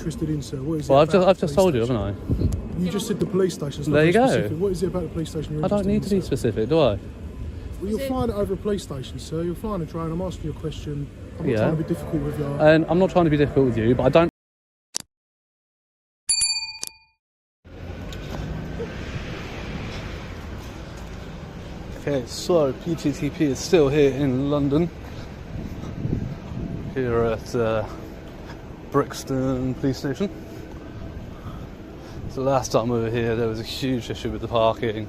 Interested in, sir? What is it? Well, about I've just told you, station? haven't I? You just said the police station. There you go. Specific. What is it about the police station you're I don't interested need to be in, sir? specific, do I? Well, you're flying it over a police station, sir. You're flying a drone. I'm asking you a question. I'm not Yeah. trying to be difficult with you. And I'm not trying to be difficult with you, but I don't. Okay, so PTTP is still here in London. Here at Brixton police station. So last time we were here, there was a huge issue with the parking.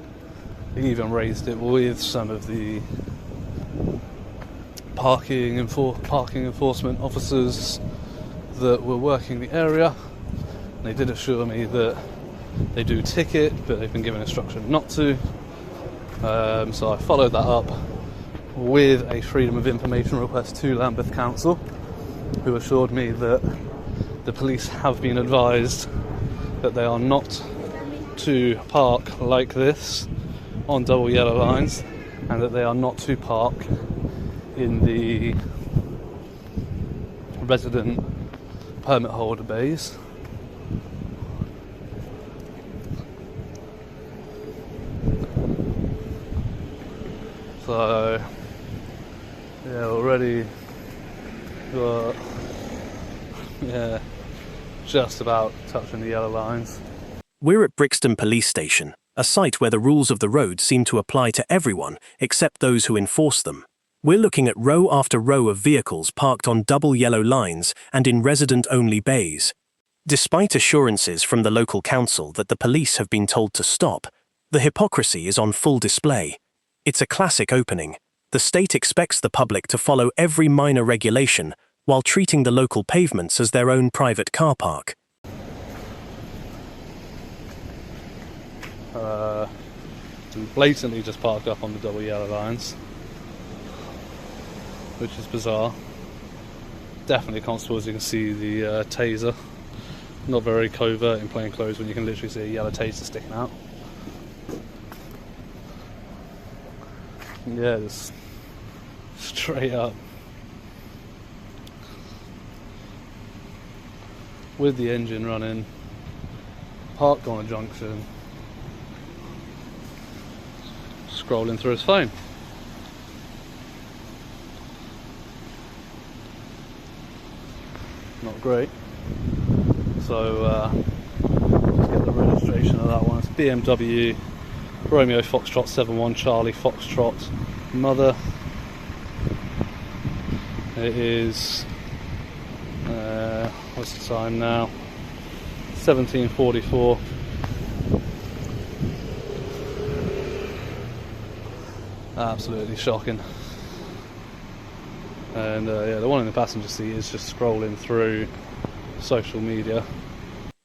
We even raised it with some of the parking enforcement officers that were working the area. And they did assure me that they do ticket, but they've been given instruction not to. So I followed that up with a freedom of information request to Lambeth Council, who assured me that the police have been advised that they are not to park like this on double yellow lines, and that they are not to park in the resident permit holder bays. So yeah, already got just about touching the yellow lines. We're at Brixton Police Station, a site where the rules of the road seem to apply to everyone except those who enforce them. We're looking at row after row of vehicles parked on double yellow lines and in resident-only bays. Despite assurances from the local council that the police have been told to stop, the hypocrisy is on full display. It's a classic opening. The state expects the public to follow every minor regulation while treating the local pavements as their own private car park. Blatantly just parked up on the double yellow lines, which is bizarre. Definitely a constable, as you can see the taser. Not very covert in plain clothes when you can literally see a yellow taser sticking out. Yeah, just straight up. With the engine running, parked on a junction, scrolling through his phone. Not great. So just get the registration of that one. It's BMW Romeo Foxtrot 71 Charlie Foxtrot Mother. It is what's the time now? 17:44. Absolutely shocking. And yeah, the one in the passenger seat is just scrolling through social media.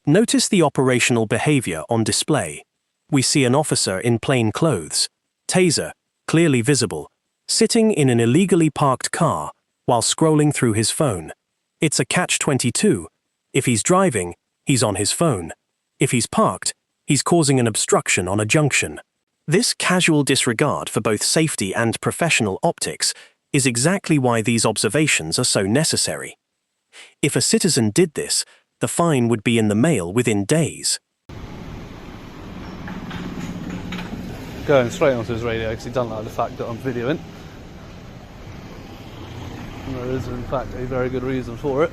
Notice the operational behaviour on display. We see an officer in plain clothes, taser, clearly visible, sitting in an illegally parked car while scrolling through his phone. It's a catch-22. If he's driving, he's on his phone. If he's parked, he's causing an obstruction on a junction. This casual disregard for both safety and professional optics is exactly why these observations are so necessary. If a citizen did this, the fine would be in the mail within days. Going straight onto his radio because he doesn't like the fact that I'm videoing. And there is in fact a very good reason for it.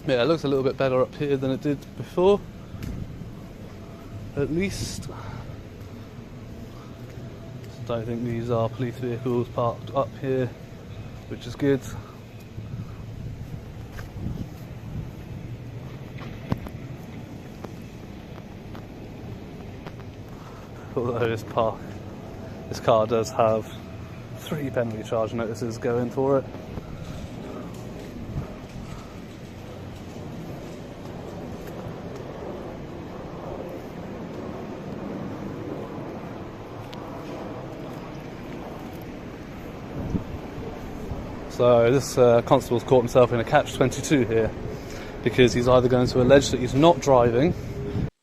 Yeah, it looks a little bit better up here than it did before. At least. Don't think these are police vehicles parked up here, which is good. Although this car does have 3 penalty charge notices going for it. So this constable's caught himself in a catch-22 here. because he's either going to allege that he's not driving.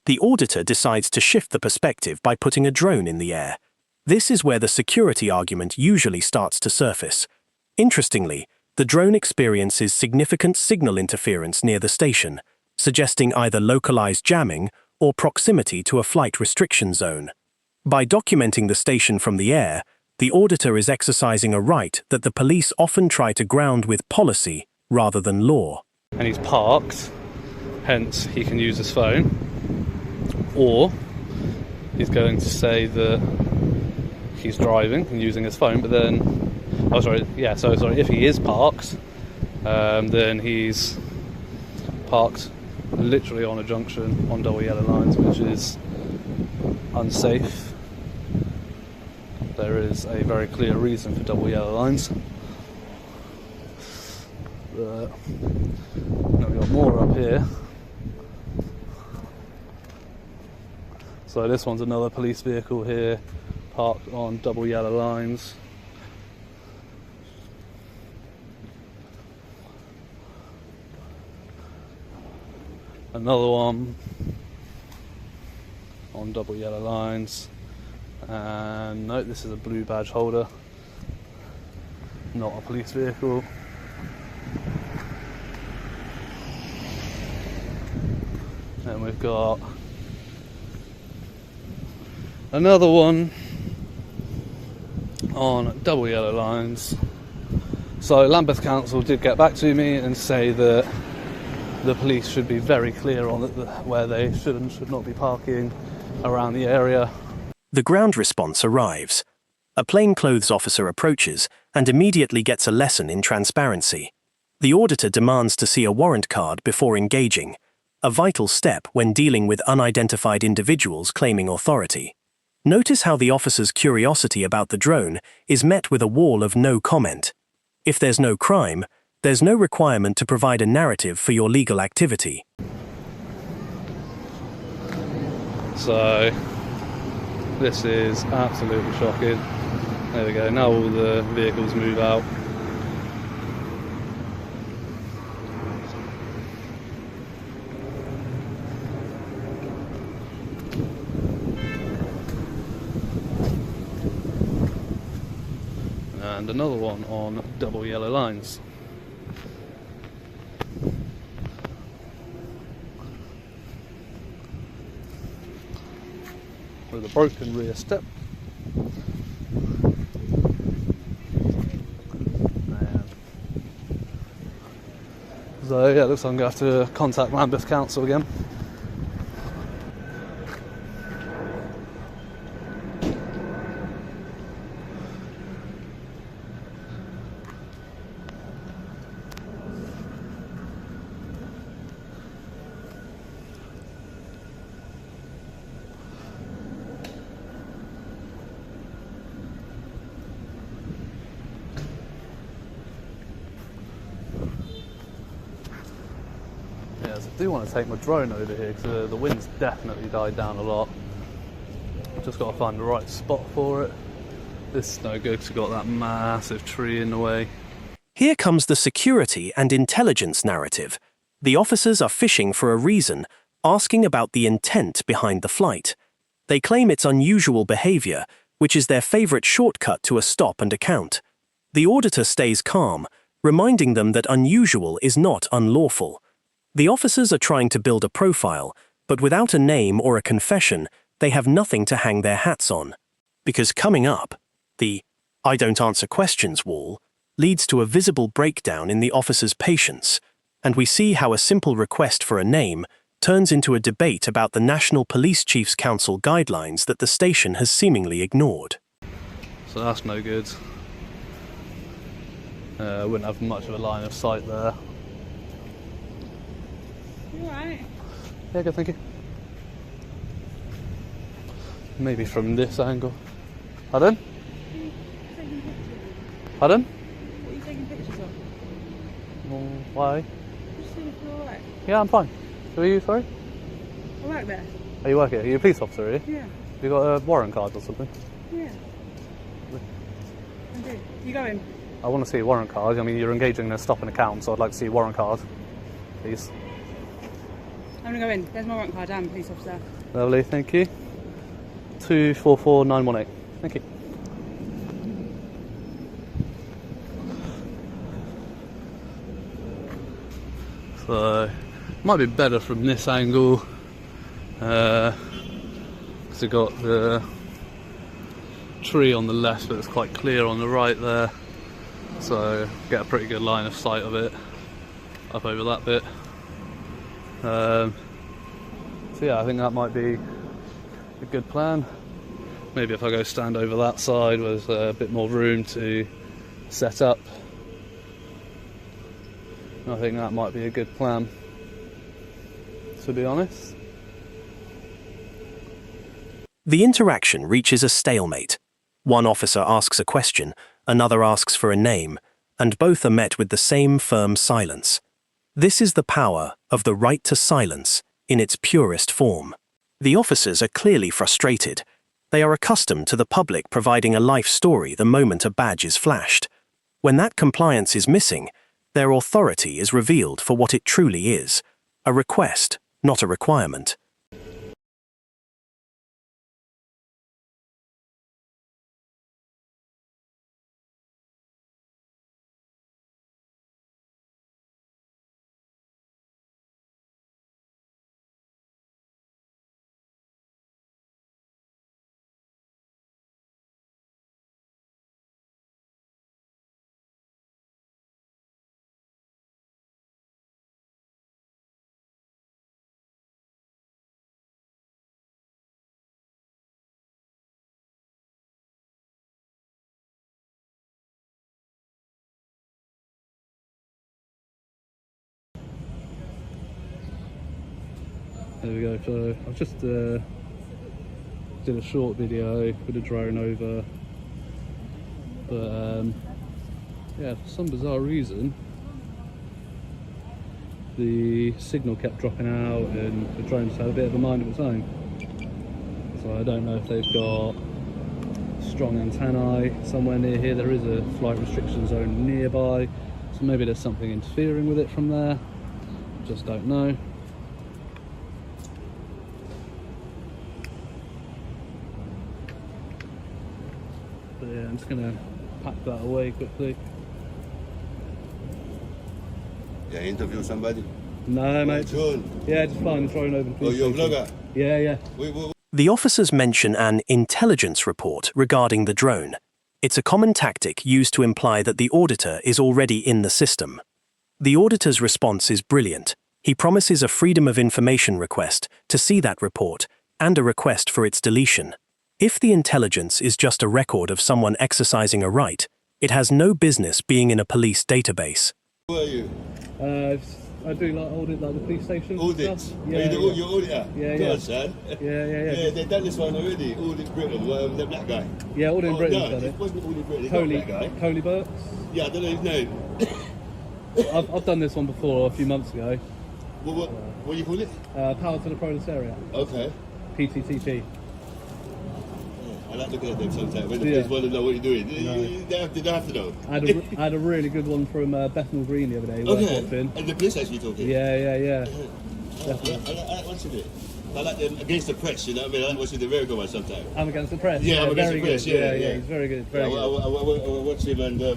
The auditor decides to shift the perspective by putting a drone in the air. This is where the security argument usually starts to surface. Interestingly, the drone experiences significant signal interference near the station, suggesting either localized jamming or proximity to a flight restriction zone. By documenting the station from the air, the auditor is exercising a right that the police often try to ground with policy rather than law. And he's parked, hence he can use his phone. Or he's going to say that he's driving and using his phone, but then, if he is parked, then he's parked literally on a junction on double yellow lines, which is unsafe. There is a very clear reason for double yellow lines. Now we've got more up here. So this one's another police vehicle here, parked on double yellow lines. Another one on double yellow lines. And no, this is a blue badge holder, not a police vehicle. And we've got another one on double yellow lines. So Lambeth Council did get back to me and say that the police should be very clear on where they should and should not be parking around the area. The ground response arrives. A plainclothes officer approaches and immediately gets a lesson in transparency. The auditor demands to see a warrant card before engaging, a vital step when dealing with unidentified individuals claiming authority. Notice how the officer's curiosity about the drone is met with a wall of no comment. If there's no crime, there's no requirement to provide a narrative for your legal activity. So, this is absolutely shocking. There we go, now all the vehicles move out. And another one on double yellow lines. With a broken rear step. So yeah, looks like I'm going to have to contact Lambeth Council again. I do want to take my drone over here because the wind's definitely died down a lot. I've just got to find the right spot for it. This is no good because we've got that massive tree in the way. Here comes the security and intelligence narrative. The officers are fishing for a reason, asking about the intent behind the flight. They claim it's unusual behavior, which is their favorite shortcut to a stop and account. The auditor stays calm, reminding them that unusual is not unlawful. The officers are trying to build a profile, but without a name or a confession, they have nothing to hang their hats on. Because coming up, the "I don't answer questions" wall leads to a visible breakdown in the officer's patience, and we see how a simple request for a name turns into a debate about the National Police Chiefs Council guidelines that the station has seemingly ignored. So that's no good. Wouldn't have much of a line of sight there. You alright? Yeah, good, thank you. Maybe from this angle. Pardon? Taking pictures. Pardon? What are you taking pictures of? Well, why? Just seeing if you're alright. Yeah, I'm fine. Who are you, sorry? I work there. Are you working? Are you a police officer, are you? Yeah. You got a warrant card or something? Yeah. I do. You going? I want to see a warrant card. I mean, you're engaging in a stop and account, so I'd like to see a warrant card, please. I'm gonna go in. There's my warrant card. I'm a police officer. Lovely, thank you. 244918. Thank you. So, might be better from this angle, because we've got the tree on the left, but it's quite clear on the right there. So, get a pretty good line of sight of it up over that bit. So yeah, I think that might be a good plan. Maybe if I go stand over that side where there's a bit more room to set up, I think that might be a good plan, to be honest. The interaction reaches a stalemate. One officer asks a question, another asks for a name, and both are met with the same firm silence. This is the power of the right to silence in its purest form. The officers are clearly frustrated. They are accustomed to the public providing a life story the moment a badge is flashed. When that compliance is missing, their authority is revealed for what it truly is, a request, not a requirement. There we go, so I've just did a short video with a drone over, but yeah, for some bizarre reason the signal kept dropping out and the drone just had a bit of a mind of its own. So I don't know if they've got strong antennae somewhere near here. There is a flight restriction zone nearby, so maybe there's something interfering with it from there, just don't know. But yeah, I'm just gonna pack that away quickly. Yeah, interview somebody? No, mate. Drone. Yeah, just flying the drone over the police you're a station. vlogger? Yeah, yeah. The officers mention an intelligence report regarding the drone. It's a common tactic used to imply that the auditor is already in the system. The auditor's response is brilliant. He promises a Freedom of Information request to see that report and a request for its deletion. If the intelligence is just a record of someone exercising a right, it has no business being in a police database. Who are you? I do like audit, like the police station. Audit? Stuff. Yeah, Yeah, you're auditor? Yeah, Go yeah. on, son. Yeah. They've done this one already. Audit Britain, the black guy. Yeah, audit in Britain's no, done it it. wasn't Audit Britain, it's not Coley, that guy. Coley Burks. Yeah, I don't know his name. I've done this one before a few months ago. What do you call it? Power to the proletariat. Okay. PTTP. I like looking at them sometimes when the Yeah. police want to know what you're doing. No. They don't have to know. I had a really good one from Bethnal Green the other day. Okay. In. And the police actually talking? Yeah. I Definitely. like watching it. I like them against the press, you know what I mean? I like watching the American one sometimes. I'm against the press. Yeah, I'm against very the press, good. yeah. He's very good. I Very good. watch him and yeah,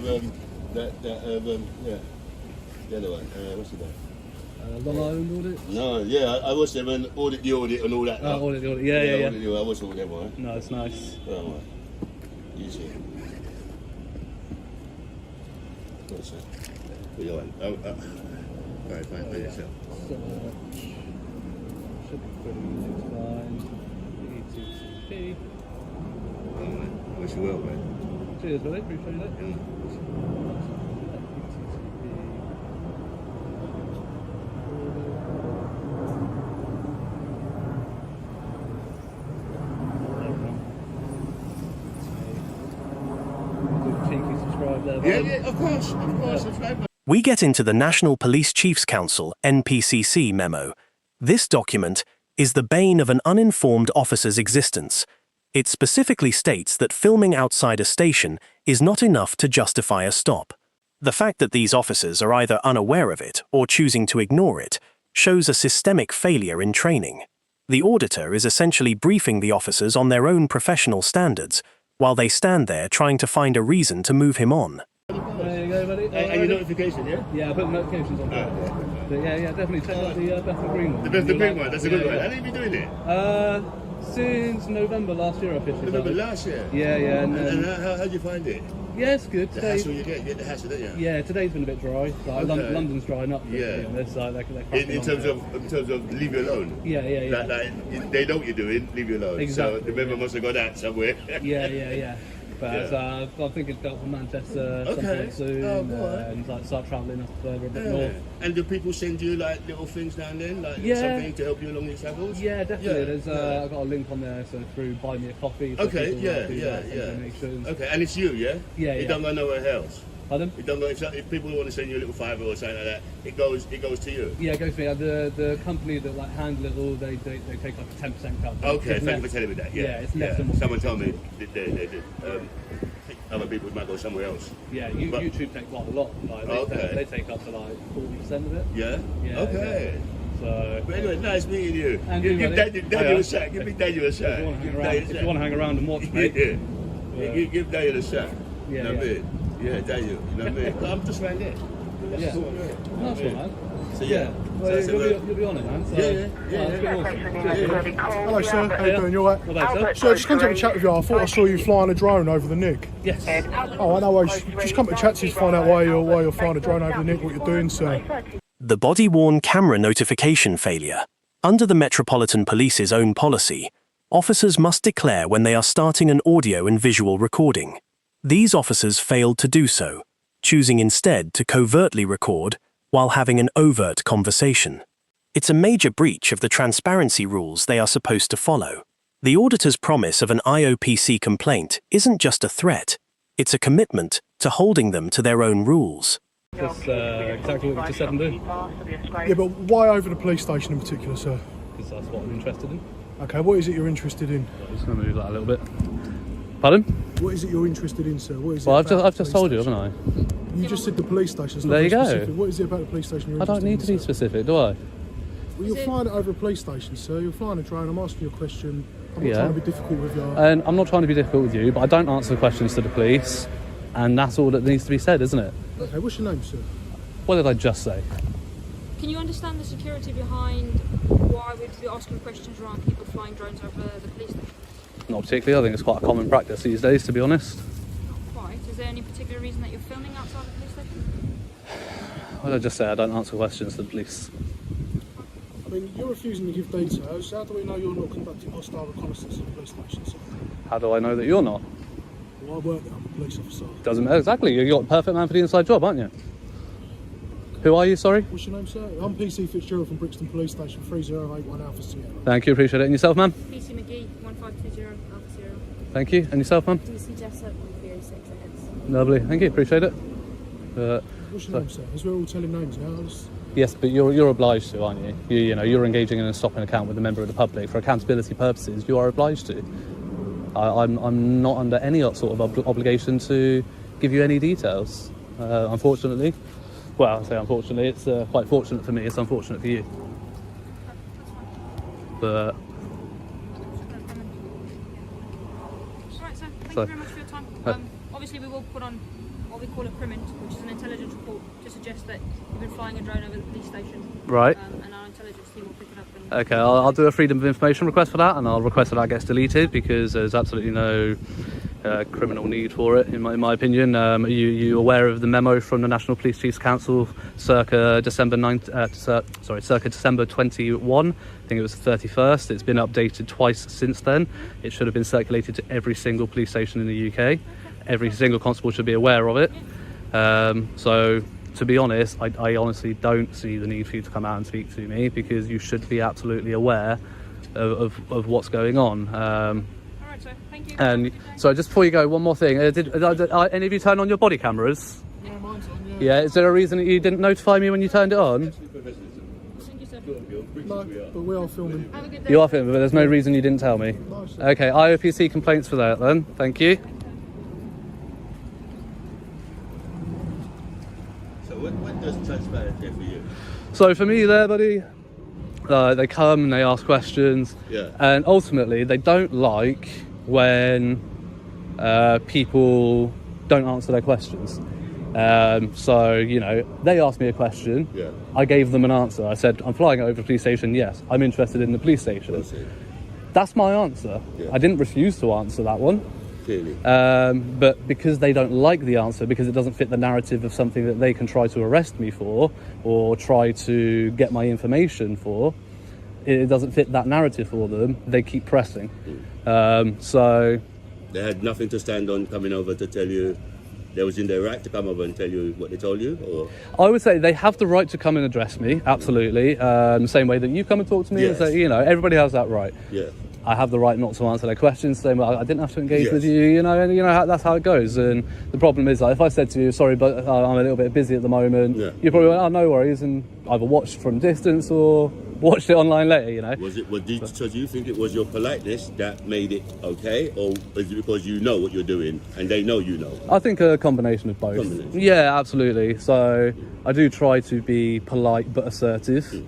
the other one. What's his name? Long Island audit. No, yeah, I watched them and audit the audit and all that. Audit the audit. Yeah. Audit the audit. I watched all them one. No, it's nice. Oh, right. You see. What's that? What you want? Alright, fine, by yourself. So, should be pretty easy to find. ETCP. Alright, wish you well, man. Cheers, buddy. Appreciate it. Yeah. Yeah, of course, subscribe. We get into the National Police Chiefs Council (NPCC) memo. This document is the bane of an uninformed officer's existence. It specifically states that filming outside a station is not enough to justify a stop. The fact that these officers are either unaware of it or choosing to ignore it shows a systemic failure in training. The auditor is essentially briefing the officers on their own professional standards, while they stand there trying to find a reason to move him on. There you go, buddy. And your notification, yeah? Yeah, I put the notifications on there. But yeah, definitely check out the Bethnal Green one. The Bethnal Green one, that's a good one. How long have you been doing it? Since November last year, officially. November last year? Yeah, and how'd you find it? yeah, it's good. The Today, hassle you get the hassle, don't you? yeah, today's been a bit dry. Like, Okay. London's drying up. Yeah. To be honest. Like, they're In cracking terms on of leave you alone. Yeah. Like, they know what you're doing, leave you alone. Exactly, So the member must have got that somewhere. Yeah. But I think it's got from Manchester some Okay. point soon, Oh, go on. and like start travelling up further a bit Yeah. north. And do people send you like little things down then, like Yeah. something to help you along your travels? Yeah, definitely. Yeah, There's yeah. I've got a link on there, so through Buy Me a Coffee. So Okay, people, yeah. donations. Okay, and it's you, yeah? Yeah, It yeah. don't go nowhere else. Pardon? It don't go, if people want to send you a little fiver or something like that, it goes to you. Yeah, go for it. The company that like handle it all, they take like a 10% cut. Okay, It's thank you less- for telling me that. Yeah, Yeah, it's less than what someone people told me other people might go somewhere else. Yeah, But- YouTube take quite a lot. Like, Okay. they take up to like 40% of it. Yeah. Yeah, Okay. So. But anyway, nice meeting you. And Give you, buddy. Daniel a shot. Give me Daniel a shot. If you want to Give hang Daniel around, a if you want to hang around and watch, shot. mate. Yeah. Give Daniel a shot. Yeah, You know what I mean? Yeah, Daniel. You know what I mean? I'm just right there. Yeah. Cool, Nice one, man. So yeah. Well, So, you'll be on it, man. So, Yeah. That's been awesome. Hello, sir. How you doing? You alright? What about yourself? So I just come to have a chat with you. I thought I saw you flying a drone over the Nick. Yes. Oh, I know. I just come to chat to you to find out why you're flying a drone over the Nick, what you're doing, sir. The body-worn camera notification failure. Under the Metropolitan Police's own policy, officers must declare when they are starting an audio and visual recording. These officers failed to do so, choosing instead to covertly record while having an overt conversation. It's a major breach of the transparency rules they are supposed to follow. The auditor's promise of an IOPC complaint isn't just a threat, it's a commitment to holding them to their own rules. That's exactly what you just said and do. Yeah, but why over the police station in particular, sir? Because that's what I'm interested in. Okay, what is it you're interested in? I'm just going to move that a little bit. Pardon? What is it you're interested in, sir? What is Well, it I've about just the told you, police haven't I? station? You just said the police station. It's not There you very go. specific. What is it about the police station you're I don't interested need to be in, sir? specific, do I? Well, you're flying it over a police station, sir. You're flying a drone. I'm asking you a question. I'm not Yeah. trying to be difficult with you. And I'm not trying to be difficult with you, but I don't answer questions to the police, and that's all that needs to be said, isn't it? Okay, what's your name, sir? What did I just say? Can you understand the security behind why we'd be asking questions around people flying drones over the police station? Not particularly. I think it's quite a common practice these days, to be honest. Not quite. Is there any particular reason that you're filming outside the police station? What did I just say? I don't answer questions to the police. I mean, you're refusing to give details. How do we know you're not conducting hostile reconnaissance at the police station, sir? How do I know that you're not? Well, I work there. I'm a police officer. Doesn't matter. Exactly. You're a perfect man for the inside job, aren't you? Who are you, sorry? What's your name, sir? I'm PC Fitzgerald from Brixton Police Station, 3081 Alpha Sierra. Thank you. Appreciate it. And yourself, ma'am? PC McGee, 1520 Alpha Sierra. Thank you. And yourself, ma'am? DC Jessup, 306 ahead. Lovely. Thank you. Appreciate it. What's your name, sir? As we're all telling names now. Yes, but you're obliged to, aren't you? You know, you're engaging in a stopping account with a member of the public for accountability purposes. You are obliged to. I'm not under any sort of obligation to give you any details. Unfortunately, well, I say unfortunately, it's quite fortunate for me. It's unfortunate for you. But Alright, sir. Thank So- you very much for your time. Obviously, we will put on what we call a primint, which is an intelligence report to suggest that you've been flying a drone over the police station. right. And our intelligence team will pick it up. And Okay, I'll do a freedom of information request for that, and I'll request that gets deleted because there's absolutely no criminal need for it, in my opinion. You aware of the memo from the National Police Chiefs Council circa December 21? I think it was the 31st. It's been updated twice since then. It should have been circulated to every single police station in the UK. Every single constable should be aware of it. So, to be honest, I honestly don't see the need for you to come out and speak to me because you should be absolutely aware of what's going on. Alright, sir. Thank you. And so, just before you go, one more thing. Did any of you turn on your body cameras? Yeah, mine's on, yeah. Yeah. Is there a reason that you didn't notify me when you turned it on? Thank you, sir. No, but we are filming. Have a good day. You are filming, but there's no reason you didn't tell me. No, sir. Okay, IOPC complaints for that then. Thank you. So when does transparency for you? So for me there, buddy, They come and they ask questions, Yeah. and ultimately they don't like when people don't answer their questions. So, you know, they asked me a question. Yeah. I gave them an answer. I said, I'm flying over the police station. Yes, I'm interested in the police station. I see. That's my answer. Yeah. I didn't refuse to answer that one. Clearly. But because they don't like the answer, because it doesn't fit the narrative of something that they can try to arrest me for or try to get my information for, it doesn't fit that narrative for them, they keep pressing. So They had nothing to stand on coming over to tell you they was in their right to come over and tell you what they told you, or? I would say they have the right to come and address me, absolutely. The same way that you come and talk to me. Yes. So, you know, everybody has that right. Yeah. I have the right not to answer their questions. Same way I didn't have to engage Yes. with you, you know, and you know that's how it goes. And the problem is, like, if I said to you, sorry, but I'm a little bit busy at the moment, Yeah. you probably went, oh, no worries, and either watched from distance or watched it online later, you know. So do you think it was your politeness that made it okay, or is it because you know what you're doing and they know you know? I think a combination of both. Combination. Yeah, absolutely. So I do try to be polite but assertive.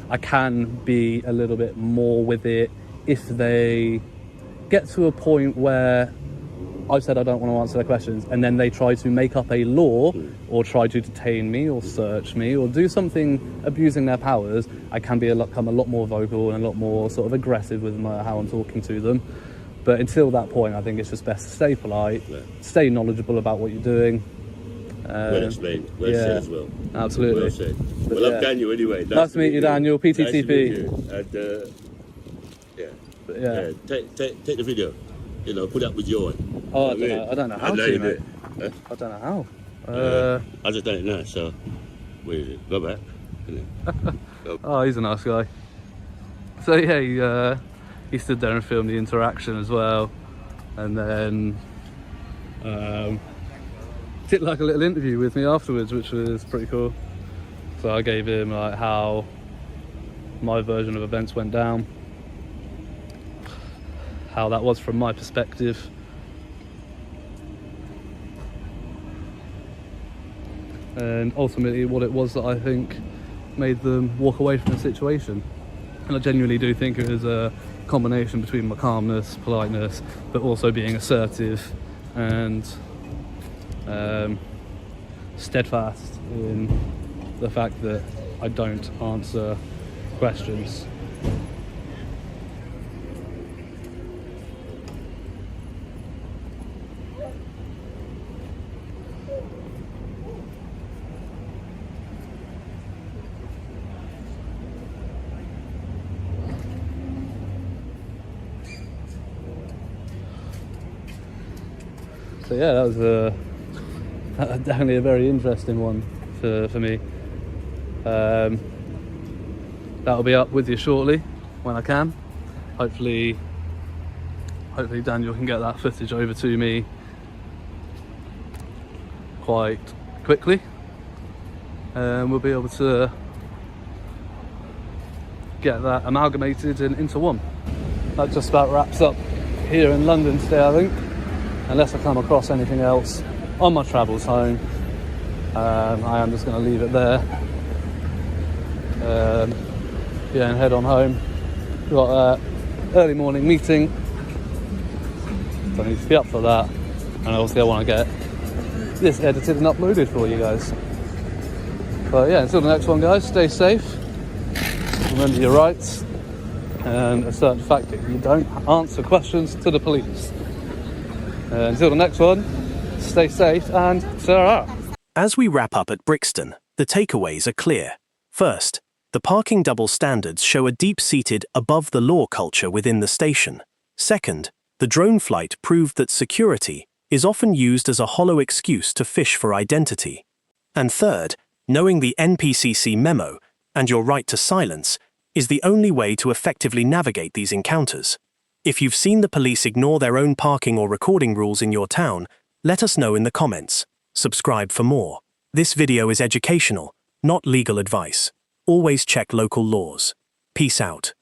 I can be a little bit more with it if they get to a point where I've said I don't want to answer their questions and then they try to make up a law or try to detain me or search me or do something abusing their powers. I can become a lot more vocal and a lot more sort of aggressive with how I'm talking to them. But until that point, I think it's just best to stay polite, stay knowledgeable about what you're doing. Well explained, well said as well. Absolutely. Well said. But Well, yeah. I'm Daniel anyway. Nice to meet you, Daniel, Nice to PTTP. meet you. And, But yeah. take the video. You know, put up with your one. Oh, I don't know how know to, you mate. do it. I don't know how. I just done it now, so go back. Oh, he's a nice guy. So yeah, he stood there and filmed the interaction as well, and then did like a little interview with me afterwards, which was pretty cool. So I gave him like how my version of events went down, how that was from my perspective. And ultimately what it was that I think made them walk away from the situation. And I genuinely do think it was a combination between my calmness, politeness, but also being assertive and steadfast in the fact that I don't answer questions. So yeah, that was definitely a very interesting one for me. That'll be up with you shortly when I can. Hopefully Daniel can get that footage over to me quite quickly, and we'll be able to get that amalgamated and into one. That just about wraps up here in London today, I think, unless I come across anything else on my travels home. I am just going to leave it there, and head on home. We've got an early morning meeting, so I need to be up for that, and obviously I want to get this edited and uploaded for you guys. But yeah, until the next one, guys, stay safe, remember your rights, and assert the fact that you don't answer questions to the police. Until the next one, stay safe and ta-ra. As we wrap up at Brixton, the takeaways are clear. First, the parking double standards show a deep-seated above-the-law culture within the station. Second, the drone flight proved that security is often used as a hollow excuse to fish for identity. And third, knowing the NPCC memo and your right to silence is the only way to effectively navigate these encounters. If you've seen the police ignore their own parking or recording rules in your town, let us know in the comments. Subscribe for more. This video is educational, not legal advice. Always check local laws. Peace out.